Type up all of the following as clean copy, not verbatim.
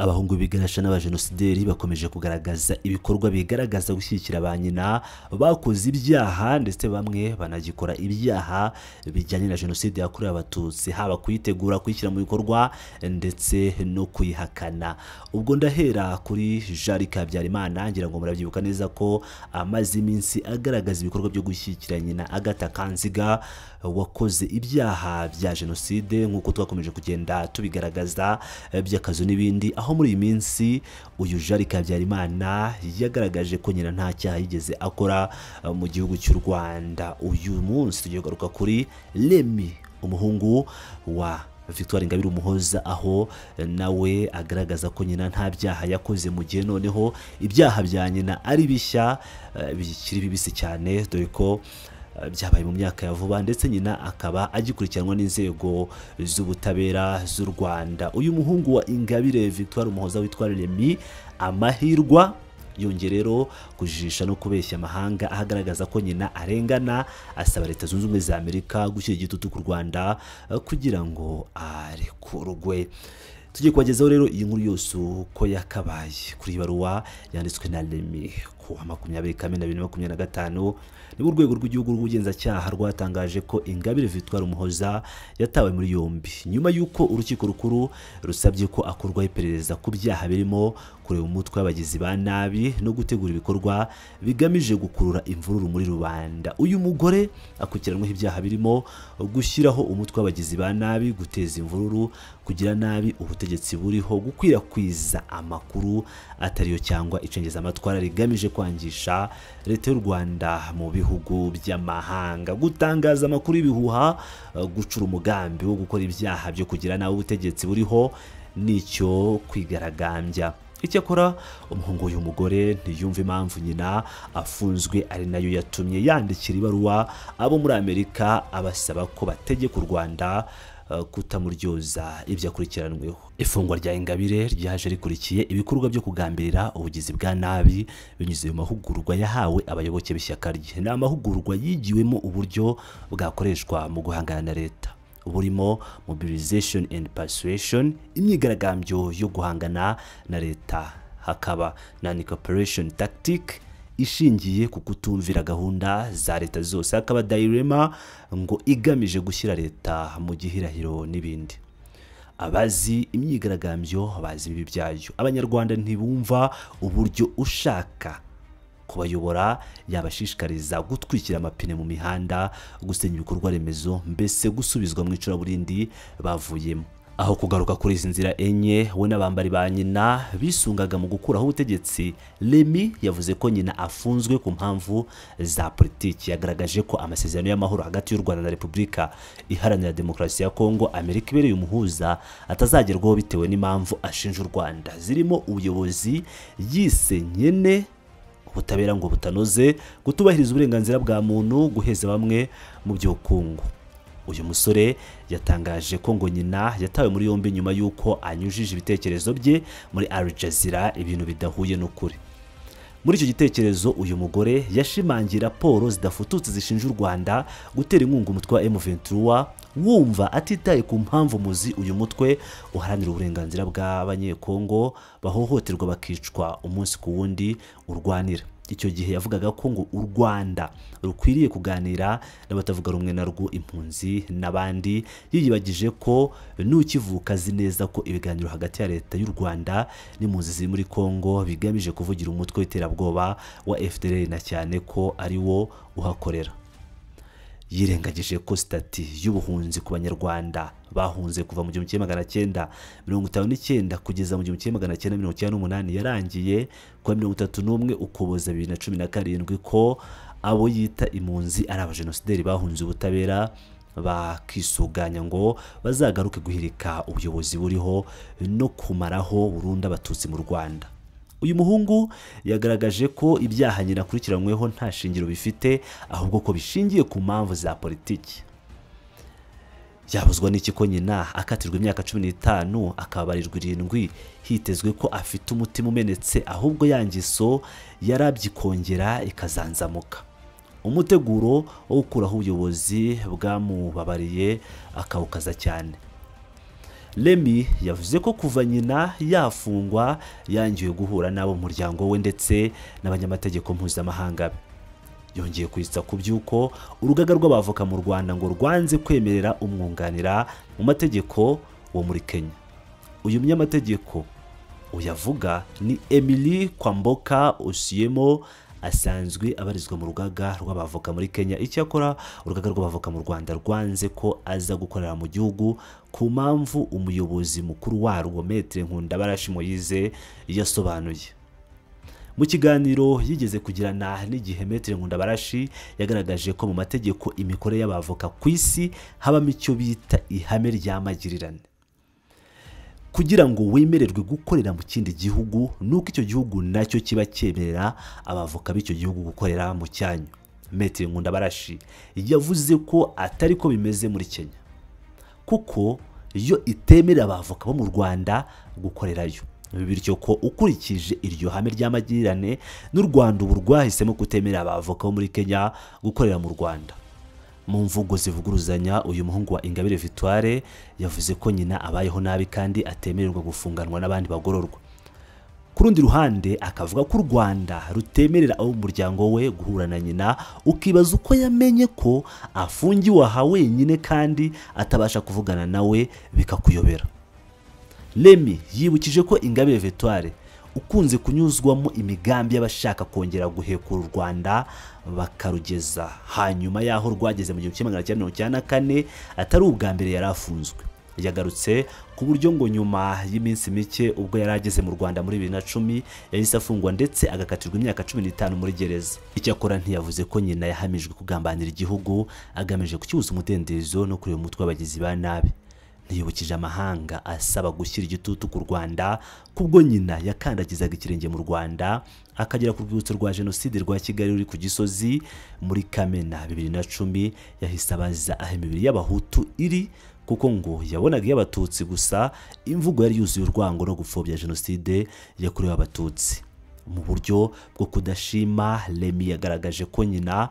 Abahungu bigarasha n'abajenosideri bakomeje kugaragaza ibikorwa bigaragaza gushyigikira ba nyina bakoze ibyaha ndetse bamwe banagikora ibyaha bijyanye na jenoside yakorewe abatutsi, haba kuyitegura, kuyishyira mu bikorwa ndetse no kuyihakana. Ubwo ndahera kuri Jean Habyarimana, ngira ngo murabyibuka neza ko amaze iminsi agaragaza ibikorwa byo gushyigikira nyina Agatha Kanziga wakoze ibyaha bya jenoside nk'uko twakomeje kugenda tubigaragaza by'akazo n'ibindi. Aho muri iyi minsi uyu Jean Habyarimana yagaragaje ko nyina nta cyaha yigeze akora mu gihugu cy'u Rwanda. Uyu munsi tugiye kugaruka kuri Remy, umuhungu wa Victoire Ingabire Umuhoza, aho nawe agaragaza ko nyina nta byaha yakoze, mu gihe noneho ibyaha bya nyina ari bishya bikiri bibisi cyane, dore ko byabaye mu myaka ya vuba ndetse nyina akaba agikurikiranwa n'inzego z'ubutabera z'u Rwanda. Uyu muhungu wa Ingabire Victoire Umuhoza witwa Remy Amahirwa yongeye rero kujijisha no kubeshya amahanga, ahagaragaza ko nyina arengana, asaba Leta Zunze Ubumwe za Amerika gushyira igitutu ku Rwanda kugira ngo arekurwe. Tugiye kubagezaho rero iyi nkuru yose uko yakabaye kuri ibaruwa yanditswe na Remy ku 20 Kamena 2025. Ni urwego rw'igihugu rw'ubugenzacyaha rwatangaje ko Ingabire Victoire Umuhoza yatawe muri yombi nyuma y'uko urukiko rukuru rusabye ko akorwaho iperereza ku byaha birimo kureba umutwe w'abagizi ba nabi no gutegura ibikorwa bigamije gukurura imvururu muri rubanda. Uyu mugore akurikiranweho ibyaha birimo gushyiraho umutwe w'abagizi ba nabi, guteza imvururu, kugira nabi ubutegetsi buriho, gukwirakwiza amakuru atariyo cyangwa icengezamatwara rigamije kwangisha Leta y'u Rwanda mu bihugu by'amahanga, gutangaza amakuru y'ibihuha, gucura umugambi wo gukora ibyaha byo kugira nabi ubutegetsi buriho, nicyo kwigaragambya. Icyakora umuhungu w'uyu mugore ntiyumva impamvu nyina afunzwe, ari nayo yatumye yandikira ibaruwa abo muri Amerika abasaba ko bategeka u Rwanda kutamuryoza ibyo akurikiranweho. Ifungwa rya Ingabire ryaje rikurikiye ibikorwa byo kugambirira ubugizi bwa nabi binyuze mu mahugurwa yahawe abayoboke b'ishyaka rye. Ni amahugurwa yigiwemo uburyo bwakoreshwa mu guhangana na Leta, burimo mobilization and persuasion, imyigaragambyo yo guhangana na Leta, hakaba na cooperation tactic ishingiye ku kutumvira gahunda za Leta zose, hakaba dilemma ngo igamije gushyira Leta mu gihirahiro n'ibindi. Abazi imyigaragambyo bazi ibi byayo. Abanyarwanda ntibumva uburyo ushaka kubayobora yabashishikariza gutwikira amapine mu mihanda, gusenya ibikorwa remezo, mbese gusubizwa mu icuraburindi bavuyemo. Aho kugaruka kuri izi nzira enye we n'abambari ba nyina bisungaga mu gukuraho ubutegetsi, Remy yavuze ko nyina afunzwe ku mpamvu za politiki. Yagaragaje ko amasezerano y'amahoro hagati y'u Rwanda na Repubulika Iharanira Demokarasi ya Kongo Amerika ibereye umuhuza atazagerwaho bitewe n'impamvu ashinja u Rwanda, zirimo ubuyobozi yise nyene, ubutabera ngo butanoze, kutubahiriza uburenganzira bwa muntu, guheza bamwe mu by'ubukungu. Uyu musore yatangaje ko ngo nyina yatawe muri yombi nyuma y'uko anyujije ibitekerezo bye muri Al Jazeera, ibintu bidahuye n'ukuri. Muri icyo gitekerezo uyu mugore yashimangira raporo zidafututse zishinja u Rwanda gutera inkunga umutwe wa M23, wumva atitaye ku mpamvu muzi uyu mutwe uharanira uburenganzira bw'abanyekongo bahohoterwa bakicwa umunsi ku wundi urwanira. Icyo gihe yavugaga ko ngo u Rwanda rukwiriye kuganira n'abatavuga rumwe narwo, impunzi n'abandi, yiyibagije ko n'ukivuka azi neza ko ibiganiro hagati ya Leta y'u Rwanda n'impunzi ziri muri Kongo bigamije kuvugira umutwe w'iterabwoba wa FDLR, na cyane ko ari wo uhakorera. Yirengagije ko stati y'ubuhunzi ku banyarwanda bahunze kuva mu 1959 kugeza mu 1998 yarangiye kwa 31 Ukuboza 2017, ko abo yita impunzi ari abajenosideri bahunze ubutabera bakisuganya ngo bazagaruke guhirika ubuyobozi buriho no kumaraho burundu abatutsi mu Rwanda. Uyu muhungu yagaragaje ko ibyaha nyina akurikiranyweho nta shingiro bifite, ahubwo ko bishingiye ku mpamvu za politiki. Yabuzwa n'iki ko nyina akatirwa imyaka 15 akabarirwa 7, hitezwe ko afite umutima umenetse, ahubwo yangiso yarabyikongera ikazanzamuka. Umuteguro wo gukuraho ubuyobozi bwamubabariye akawukaza cyane. Remy yavuze ko kuva nyina yafungwa yangiwe guhura n'abo mu muryango we ndetse n'abanyamategeko mpuzamahanga. Yongeye kwitsa ku by'uko urugaga rw'abavoka mu Rwanda ngo rwanze kwemerera umwunganira mu mategeko wo muri Kenya. Uyu munyamategeko uyavuga ni Emily Kwamboka Osiemo, asanzwe abarizwa mu rugaga rw'abavoka muri Kenya. Icyakora urugaga rw'abavoka mu Rwanda rwanze ko aza gukorera mu gihugu ku mpamvu umuyobozi mukuru warwo Maître Nkundabarashi Moise yasobanuye. Mu kiganiro yigeze kugirana n'igihe Maître Nkundabarashi yagaragaje ko mu mategeko imikorere y'abavoka ku isi habamo icyo bita ihame ry'amagirirane. Kugira ngo wemererwe gukorera mu kindi gihugu nuko icyo gihugu nacyo kiba cyemerera abavoka b'icyo gihugu gukorera mu cyanyu. Maître Nkundabarashi yavuze ko atari ko bimeze muri Kenya, kuko iyo itemerera abavoka bo mu Rwanda gukorerayo, bityo ko ukurikije iryo hame ry'amagirirane n'u Rwanda ubu rwahisemo kutemerera abavoka bo muri Kenya gukorera mu Rwanda. Mu mvugo zivuguruzanya, uyu muhungu wa Ingabire Victoire yavuze ko nyina abayeho nabi kandi atemererwa gufunganwa n'abandi bagororwa. Ku rundi ruhande akavuga ko u Rwanda rutemerera abo mu muryango we guhura na nyina, ukibaza uko yamenye ko afungiwe aha wenyine kandi atabasha kuvugana nawe bikakuyobera. Remy yibukije ko Ingabire Victoire ukunze kunyuzwamo imigambi y'abashaka kongera guhekura u Rwanda bakarugeza hanyuma yaho rwageze mu 1994 atari ubwa mbere yarafunzwe. Yagarutse ku buryo ngo nyuma y'iminsi mike ubwo yarageze mu Rwanda muri 2010 yahise afungwa ndetse agakatirwa imyaka 15 muri gereza. Icyakora ntiyavuze ko nyina yahamijwe kugambanira igihugu agamije kucyuza umudendezo no kureba umutwe w'abagizi ba nabi. Ntiyibukije amahanga asaba gushyira igitutu ku Rwanda kubwo nyina yakandagizaga ikirenge mu Rwanda akagera ku rwibutso rwa Jenoside rwa Kigali ruri ku Gisozi muri Kamena 2010. Yahise abaza aho imibiri y'abahutu iri, kuko ngo yabonaga y'abatutsi gusa. Imvugo yari yuzuye urwango no gupfobya Jenoside yakorewe abatutsi. Mu buryo bwo kudashima, Remy yagaragaje ko nyina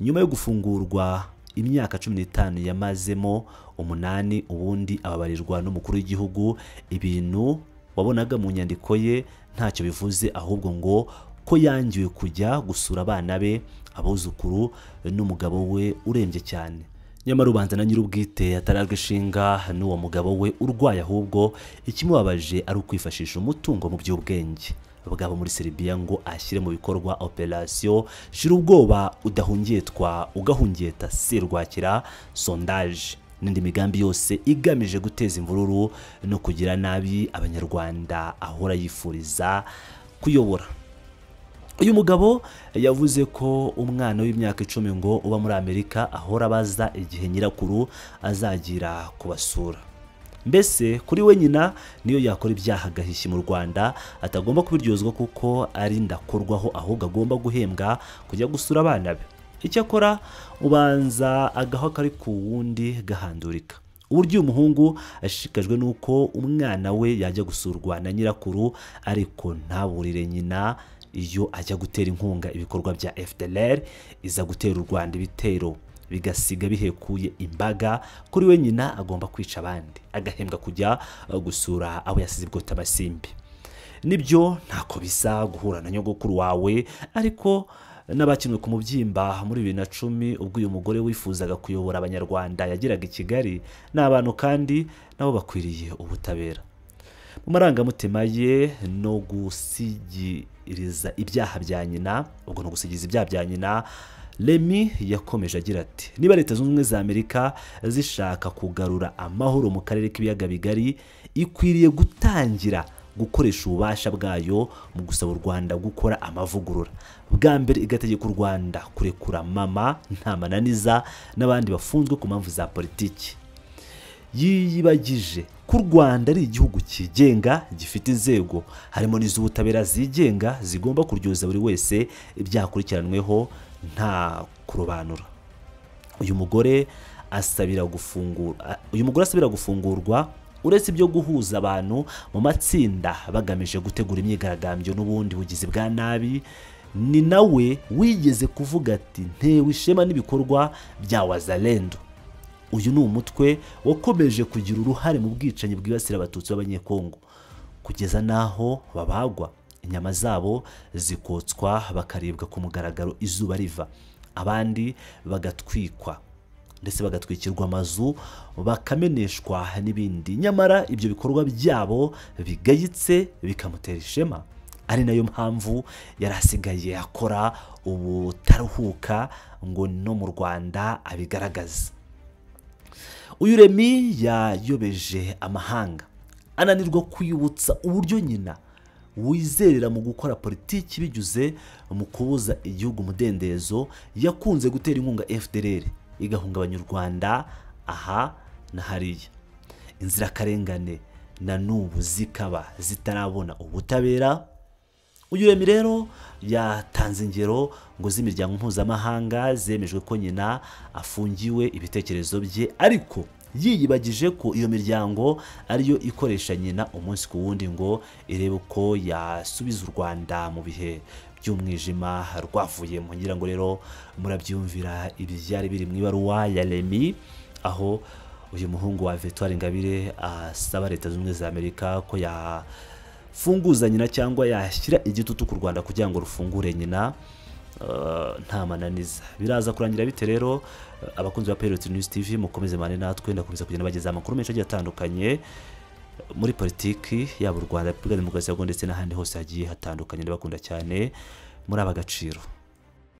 nyuma yo gufungurwa imyaka 15 yamazemo 8 ubundi ababarirwa n'umukuru w'igihugu, ibintu wabonaga mu nyandiko ye ntacyo bivuze, ahubwo ngo ko yangiwe kujya gusura abana be, abuzukuru n'umugabo we urembye cyane. Nyamara ubanza na nyir'ubwite atararwe ishinga n'uwo mugabo we urwaye, ahubwo ikimubabaje ari ukwifashisha umutungo mu by'ubwenge bwabo muri Serbia ngo ashyire mu bikorwa operation shira ubwoba udahungetwa ugahungeta serwakira sondage n'indi migambi yose igamije guteza imvururu no kugira nabi abanyarwanda ahora yifuriza kuyobora. Uyu mugabo yavuze ko umwana w'imyaka 10 ngo uba muri Amerika ahora baza igihe nyirakuru azagira kubasura. Mbese kuri we nyina niyo yakora ibyaha gahishi mu Rwanda atagomba kubiryozwa kuko ari ndakorwaho, ahubwo agomba guhembwa kujya gusura abana be. Icyakora ubanza agaho kari ku wundi gahandurika. Uburyo uyu muhungu ashikajwe nuko umwana we yajya gusurwa na nyirakuru ariko ntaburire nyina iyo ajya gutera inkunga ibikorwa bya FDLR iza gutera u Rwanda ibitero bigasiga bihekuye imbaga. Kuri we nyina agomba kwica abandi agahembwa kujya gusura abo yasize bwota abasimbi. Nibyo ntako bisa guhura na nyogokuru wawe, ariko n'abakinwe ku mubyimba muri 2010 ubwo uyu mugore wifuzaga kuyobora abanyarwanda yagiraga i Kigali n'abantu kandi nabo bakwiriye ubutabera. Mu marangamutima ye no gusigiriza ibyaha bya nyina, ubwo no gusigiza ibyaha bya nyina, Remy yakomeje agira ati niba Leta Zunze Ubumwe za Amerika zishaka kugarura amahoro mu karere k'ibiyaga bigari, ikwiriye gutangira gukoresha ububasha bwayo mu gusaba u Rwanda gukora amavugurura. Bwa mbere igategeka u Rwanda kurekura Mama Ntamananiza n'abandi bafunzwe ku mpamvu za politiki. Yiyibagije ko u Rwanda ari igihugu kigenga gifite inzego harimo n'iz'ubutabera zigenga zigomba kuryoza buri wese ibyakurikiranweho nta kurobanura. Uyu mugore asabira gufungurwa uretse ibyo guhuza abantu mu matsinda bagamije gutegura imyigaragambyo n'ubundi bugizi bwa nabi. Ni nawe wigeze kuvuga ati ntewe ishema n'ibikorwa bya Wazalendo. uyu ni umutwe wakomeje kugira uruhare mu bwicanyi bwibasira abatutsi b'abanyekongo kugeza naho babagwa inyama zabo zikotswa bakaribwa ku mugaragaro izuba riva, abandi bagatwikwa ndetse bagatwikirwa amazu bakameneshwa n'ibindi. Nyamara ibyo bikorwa byabo bigayitse bikamutera ishema, ari nayo mpamvu yarasigaye akora ubutaruhuka ngo no mu Rwanda abigaragaza. Uyu Remy yayobeje amahanga, ananirwa kwibutsa uburyo nyina wizerera mu gukora politiki binyuze mu kubuza igihugu umudendezo yakunze gutera inkunga FDLR igahungabanya u Rwanda aha na hariya. Inzirakarengane na n'ubu zikaba zitarabona ubutabera. Uyu Remy rero yatanze ingero ngo z'imiryango mpuzamahanga zemejwe ko nyina afungiwe ibitekerezo bye, ariko yiyibagije ko iyo miryango ariyo ikoresha nyina umunsi ku wundi ngo irebe ko yasubiza u Rwanda mu bihe by'umwijima rwavuyemo. Ngira ngo rero murabyumvira ibyari biri mu ibaruwa ya Remy, aho uyu muhungu wa Victoire Ingabire asaba Leta Zunze Ubumwe za Amerika ko yafunguza nyina cyangwa yashyira igitutu ku Rwanda kugira ngo rufungure nyina nta mananiza. Biraza kurangira bite rero? Abakunzi ba Pirate News TV mukomeze mane natwe, ndakomeza kugenda bageza amakuru menshi agiye atandukanye muri politiki yaba u Rwanda, Repubulika Demokarasi ya Kongo ndetse n'ahandi hose hagiye hatandukanye. Ndabakunda cyane muri aba Agaciro.